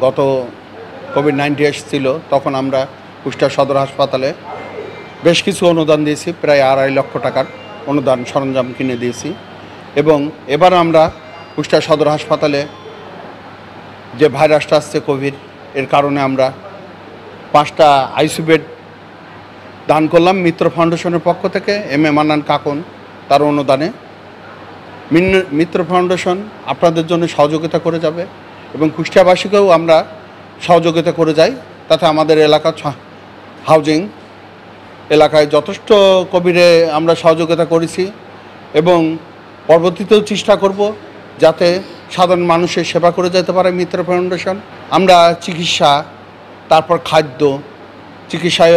গত কোভিড-19 এসেছিল, তখন আমরা কুষ্টিয়া সদর হাসপাতালে বেশ কিছু অনুদান দিয়েছি, প্রায় 2.5 লক্ষ টাকার অনুদান সরঞ্জাম কিনে দিয়েছি। এবং এবার আমরা কুষ্টিয়া সদর হাসপাতালে যে ভাইরাসটা আসছে কোভিড, এর কারণে আমরা 5টা আইসিইউ বেড দান করলাম মিত্র ফাউন্ডেশনের পক্ষ থেকে। এম এ মান্নান কাকন তার অনুদানে মিত্র ফাউন্ডেশন আপনাদের জন্য সহযোগিতা করে যাবে এবং কুষ্টিয়াবাসীকেও আমরা সহযোগিতা করে যাই, তাতে আমাদের এলাকা হাউজিং এলাকায় যথেষ্ট কোভিডে আমরা সহযোগিতা করেছি এবং পরবর্তীতেও চেষ্টা করব যাতে সাধারণ মানুষের সেবা করে যেতে পারে মিত্র ফাউন্ডেশন। আমরা চিকিৎসা, তারপর খাদ্য, চিকিৎসায়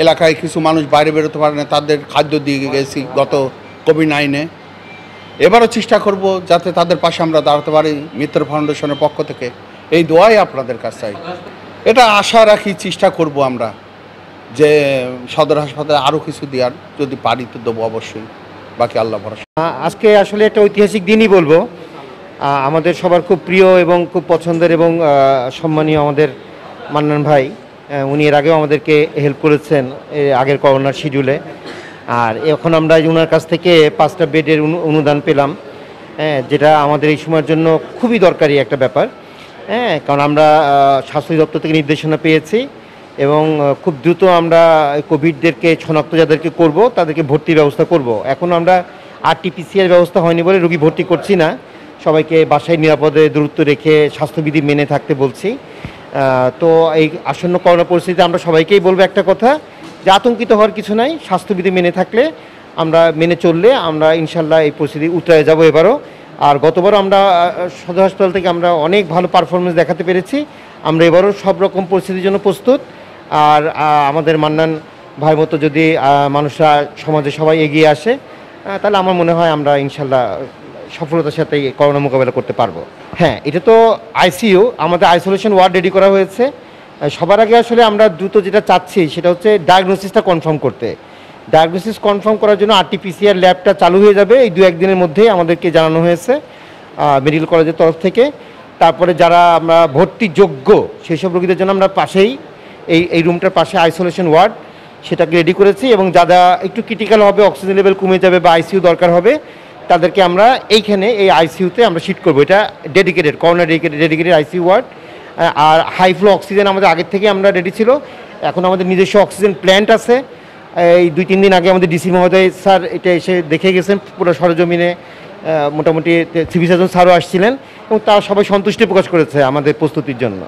এলাকায় কিছু মানুষ বাইরে বেরোতে পারে না, তাদের খাদ্য দিয়ে গেছি গত কোভিড-19-এ। এবারও চেষ্টা করব যাতে তাদের পাশে আমরা দাঁড়াতে পারি মিত্র ফাউন্ডেশনের পক্ষ থেকে। এই দোয়াই আপনাদের কাছে চাই। এটা আশা রাখি, চেষ্টা করব আমরা যে সদর হাসপাতালে আরও কিছু দেওয়ার, যদি পারি তো দেবো অবশ্যই, বাকি আল্লাহ ভরসা। আজকে আসলে একটা ঐতিহাসিক দিনই বলবো। আমাদের সবার খুব প্রিয় এবং খুব পছন্দের এবং সম্মানীয় আমাদের মান্নান ভাই, উনি এর আগেও আমাদেরকে হেল্প করেছেন আগের করোনার শিডিউলে। আর এখন আমরা ওনার কাছ থেকে 5টা বেডের অনুদান পেলাম, যেটা আমাদের এই সময়ের জন্য খুবই দরকারি একটা ব্যাপার। কারণ আমরা স্বাস্থ্য দপ্তর থেকে নির্দেশনা পেয়েছি এবং খুব দ্রুত আমরা কোভিডদেরকে শনাক্ত যাদেরকে করব তাদেরকে ভর্তির ব্যবস্থা করব। এখন আমরা RT-PCR ব্যবস্থা হয়নি বলে রোগী ভর্তি করছি না, সবাইকে বাসায় নিরাপদে দূরত্ব রেখে স্বাস্থ্যবিধি মেনে থাকতে বলছি। তো এই আসন্ন করোনা পরিস্থিতিতে আমরা সবাইকেই বলবো একটা কথা, যে আতঙ্কিত হওয়ার কিছু নাই, স্বাস্থ্যবিধি মেনে থাকলে আমরা মেনে চললে আমরা ইনশাল্লাহ এই পরিস্থিতি উতরে যাব এবারও। আর গতবারও আমরা সদর হাসপাতাল থেকে আমরা অনেক ভালো পারফরমেন্স দেখাতে পেরেছি। আমরা এবারও সব রকম পরিস্থিতির জন্য প্রস্তুত। আর আমাদের মান্নান ভাই মতো যদি মানুষরা সমাজে সবাই এগিয়ে আসে, তাহলে আমার মনে হয় আমরা ইনশাল্লাহ সফলতার সাথে করোনা মোকাবেলা করতে পারবো। হ্যাঁ, এটা তো আইসিইউ, আমাদের আইসোলেশন ওয়ার্ড রেডি করা হয়েছে। সবার আগে আসলে আমরা দ্রুত যেটা চাচ্ছি সেটা হচ্ছে ডায়াগনোসিসটা কনফার্ম করতে। ডায়াগনোসিস কনফার্ম করার জন্য RT-PCR ল্যাবটা চালু হয়ে যাবে এই 2-1 দিনের মধ্যেই, আমাদেরকে জানানো হয়েছে মেডিকেল কলেজের তরফ থেকে। তারপরে যারা আমরা ভর্তিযোগ্য সেই সব রোগীদের জন্য আমরা পাশেই এই রুমটার পাশে আইসোলেশন ওয়ার্ড সেটাকে রেডি করেছি এবং যারা একটু ক্রিটিক্যাল হবে, অক্সিজেন লেভেল কমে যাবে বা আইসিইউ দরকার হবে, তাদেরকে আমরা এইখানে এই আইসিইউতে আমরা শিফট করবো। এটা dedicated corona dedicated ICU ward. আর হাই ফ্লো অক্সিজেন আমাদের আগের থেকে আমরা রেডি ছিল, এখন আমাদের নিজস্ব অক্সিজেন প্ল্যান্ট আছে। এই 2-3 দিন আগে আমাদের ডিসি মহোদয় স্যার এটা এসে দেখে গেছেন পুরো সরজমিনে, মোটামুটি সিভিল সার্জন স্যারও আসছিলেন এবং তারা সবাই সন্তুষ্টি প্রকাশ করেছে আমাদের প্রস্তুতির জন্য।